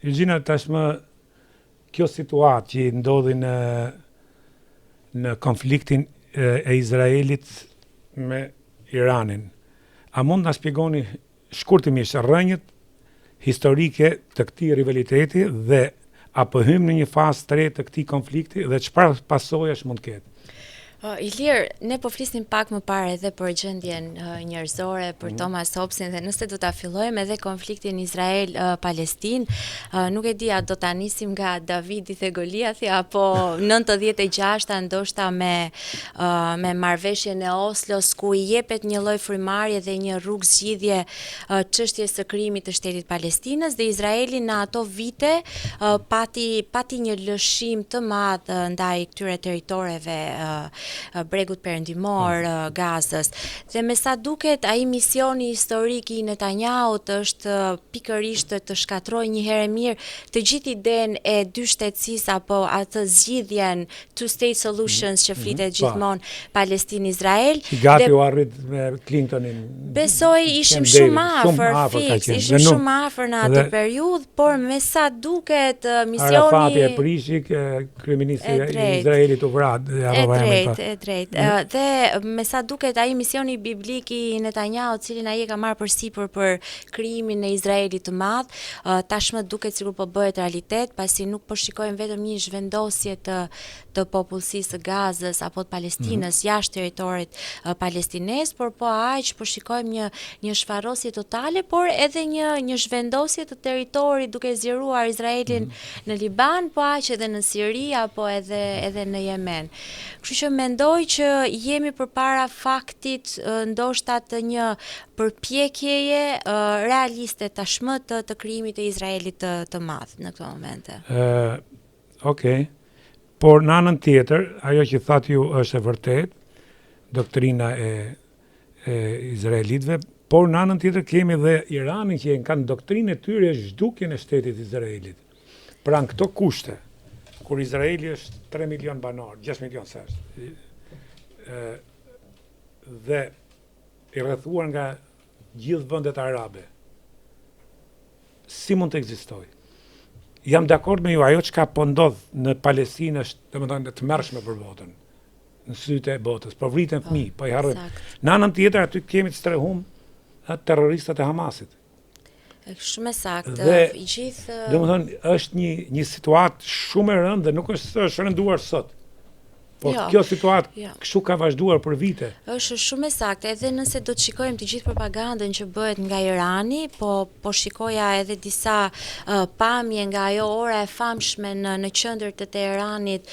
Gjina tashmë kjo situatë që ndodhi në konfliktin e Izraelit me Iranin. A mund na shpjegoni shkurtimisht rrënjët historike të këtij rivaliteti dhe apo hym në një fazë të re të këtij konflikti dhe çfarë pasojash mund të ketë? Ilir, ne po flisnim pak më parë edhe për gjendjen njerëzore, për Thomas Hobbesin, dhe nëse do ta fillojmë edhe konfliktin Izrael-Palestinë, nuk e di a do ta nisim nga Davidi dhe Goliathi apo 96-ta ndoshta me marrëveshjen e Oslos, ku i jepet një lloj frymarrje dhe një rrugë zgjidhje çështjes së krijimit të shtetit Palestinës, dhe Izraeli në ato vite pati një lëshim të madh ndaj këtyre territoreve bregut perëndimor, Gazës. Dhe me sa duket, ai misioni historik i Netanyahu-t është pikërisht të shkatrojë një herë mirë të gjithë idenë e dy shtetësisë apo atë zgjidhjen two-state solutions që flitet gjithmonë Palestinë-Izrael. Gati u arrit me Clintonin. Besoj ishim shumë afër, ishim shumë afër në atë periudhë, por me sa duket misioni Arafati e prishi, kryeministri i Izraelit u vrat. E drejtë. Dhe me sa duket ai misioni biblik i Netanyahu, cilin ai e ka marrë përsipër për krijimin e Izraelit të madh, tashmë duket sikur po bëhet realitet, pasi nuk po shikojmë vetëm një zhvendosje të popullsisë së Gazës apo të Palestinës jashtë territorit palestinez, por po aq po shikojmë një shfarrosje totale, por edhe një zhvendosje të territorit duke zgjeruar Izraelin në Liban, po aq edhe në Siri apo edhe në Yemen. Kështu që mendoj që jemi përpara faktit ndoshta të një përpjekjeje realiste tashmë të krijimit të Izraelit të madh në këto momente. Okej. Por në anën tjetër, ajo që thatë ju është e vërtet, doktrina e izraelitëve, por në anën tjetër kemi dhe Iranin që kanë doktrinë e tyre zhdukjen e shtetit Izraelit. Pra në këto kushte, kur Izraeli është 3 milion banor, 6 milion sa është, dhe i rrethuar nga gjithë vendet arabe, si mund të ekzistojë? Jam dakord me ju, ajo çka po ndodh në Palestinë është, domethënë, të mërshme për botën, në sytë e botës, po vriten fëmijë, po i harrojmë. Në anën tjetër aty kemi të strehum terroristat e Hamasit. Shumë saktë. Dhe domethënë është një situatë shumë e rëndë dhe nuk është rënduar sot. Po kjo situatë kështu ka vazhduar për vite. Është shumë e saktë, edhe nëse do të shikojmë të gjithë propagandën që bëhet nga Irani, po shikoja edhe disa pamje nga ajo ora e famshme në qendër të Teheranit,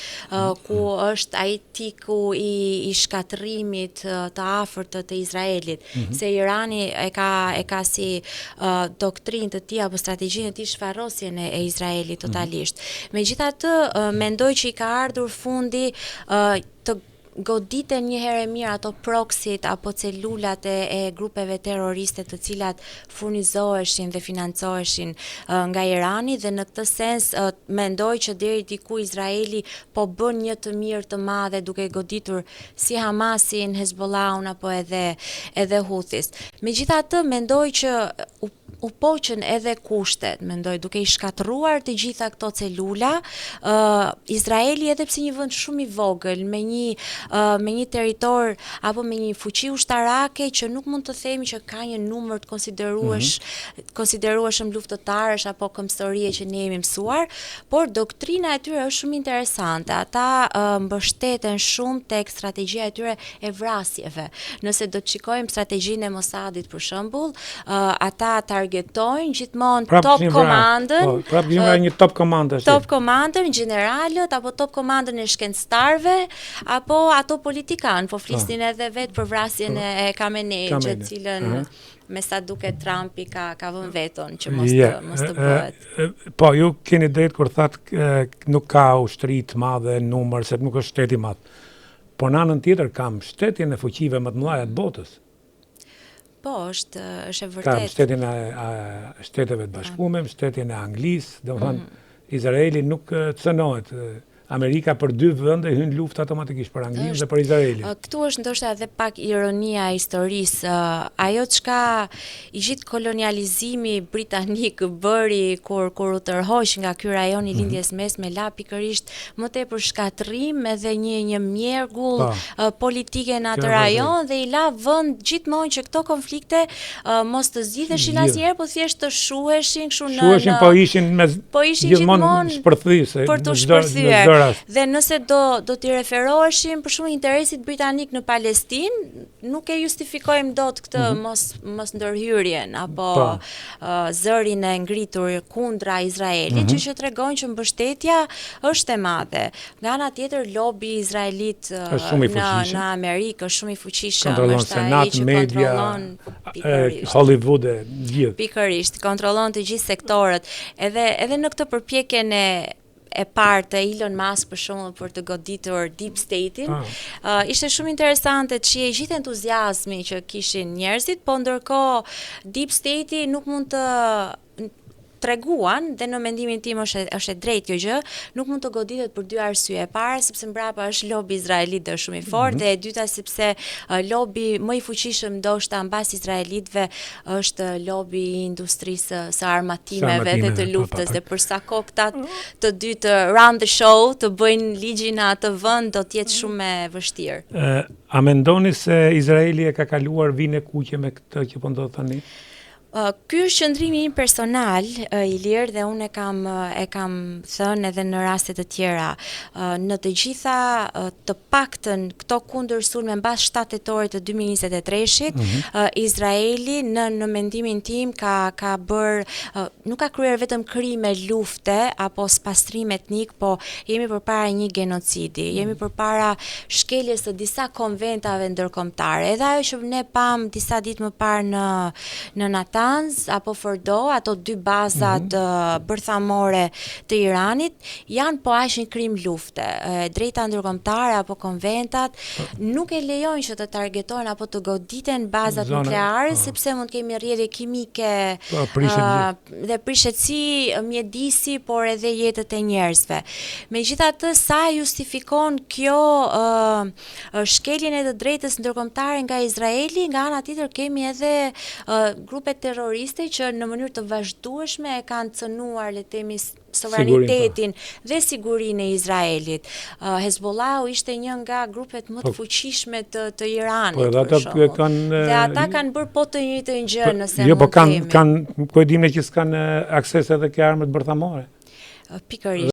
ku është ai tiku i shkatrimit të afërt të Izraelit, se Irani e ka si doktrinë të tij apo strategjinë e tij shfarrosjen e Izraelit totalisht. Megjithatë, mendoj që i ka ardhur fundi të goditen një herë mirë ato proxyt apo celulat e grupeve terroriste të cilat furnizoheshin dhe financoheshin nga Irani, dhe në këtë sens mendoj që deri diku Izraeli po bën një të mirë të madhe duke goditur si Hamasin, Hezbollahun apo edhe Houthis. Megjithatë, mendoj që u poqën edhe kushtet, mendoj, duke i shkatruar të gjitha këto celula, Izraeli edhe pse një vend shumë i vogël, me një territor apo me një fuqi ushtarake që nuk mund të themi që ka një numër të konsiderueshëm luftëtarësh apo këmbësorie që ne jemi mësuar, por doktrina e tyre është shumë interesante. Ata mbështeten shumë tek strategjia e tyre e vrasjeve. Nëse do të shikojmë strategjinë e Mossadit për shembull, ata targetojnë gjithmonë top komandën, një top komandë, top komandën, generalët apo top komandën e shkencëtarëve apo ato politikan, po flisnin edhe vetë për vrasjen e Khameneit, që cilën me sa duket Trumpi ka vënë veton që mos të bëhet. Po, ju keni drejt kur thatë nuk ka ushtri të madhe numër, se nuk është shteti i madh. Por në anën tjetër kam shtetjen e fuqive më të mëdha të botës. Po, është e vërtetë. Kam shtetin e Shteteve të Bashkuara, shtetin e Anglisë, domethënë Izraeli nuk cënohet. Amerika për dy vende hyn luftë automatikisht për Anglinë dhe për Izraelin. Këtu është ndoshta edhe pak ironia e historisë. Ajo çka i gjithë kolonializimi britanik bëri kur u tërhoq nga ky rajon i lindjes mesme, la pikërisht më tepër shkatërrim edhe një mjergull politike në atë rajon dhe i la vend gjithmonë që këto konflikte mos të zgjidheshin asnjëherë, po thjesht të shuheshin kështu në po ishin gjithmonë shpërthyese për të shpërthyer. Dhe nëse do t'i referoheshim për shumë interesit britanik në Palestinë, nuk e justifikojmë dot këtë mos ndërhyrjen apo zërin e ngritur kundra Izraelit, që tregon që mbështetja është e madhe. Nga ana tjetër, lobi izraelit në Amerikë është shumë i fuqishëm, kontrollon senat, media, Hollywood e gjithë. Pikërisht, kontrollon të gjithë sektorët. Edhe në këtë përpjekjen e parë të Elon Musk për shembull për të goditur Deep State-in, ishte shumë interesante që gjithë entuziazmi që kishin njerëzit, po ndërkohë Deep State-i nuk mund të treguan, dhe në mendimin tim është e drejtë kjo gjë, nuk mund të goditet për dy arsye. E para, sepse mbrapa është lobi izraelit dhe shumë i fortë, dhe e dyta sepse lobi më i fuqishëm ndoshta mbas izraelitëve është lobi i industrisë së armatimeve dhe të luftës, dhe për sa kohë këta të dy të run the show, të bëjnë ligjin në atë vend, do të jetë shumë e vështirë. A mendoni se Izraeli e ka kaluar vinë e kuqe me këtë që po ndodh tani? Ky është qëndrimi im personal, Ilir, dhe unë e kam thënë edhe në raste të tjera. Në të gjitha të paktën këto kundër sulme mbas 7 tetorit të 2023-shit, Izraeli në mendimin tim ka bërë, nuk ka kryer vetëm krime lufte apo spastrim etnik, po jemi përpara një genocidi. Jemi përpara shkeljes së disa konventave ndërkombëtare. Edhe ajo që ne pam disa ditë më parë në Natanz apo Fordo, ato dy bazat bërthamore të Iranit, janë po aq një krim lufte. Drejta ndërkombëtare apo konventat nuk e lejojnë që të targetojnë apo të goditen bazat nukleare, sepse mund të kemi rrjedhje kimike dhe prishetësi mjedisi, por edhe jetët e njerëzve. Megjithatë, sa justifikon kjo shkeljen e të drejtës ndërkombëtare nga Izraeli, nga ana tjetër kemi edhe grupe terroriste që në mënyrë të vazhdueshme e kanë cënuar, le të themi, sovranitetin dhe sigurinë e Izraelit. Hezbollahu ishte një nga grupet më të fuqishme të Iranit, për shembull. Dhe ata kanë bërë po të njëjtën gjë, nëse mund të themi. Po kanë, po e dimë që s'kan akses edhe ke armët bërthamore. Pikërisht.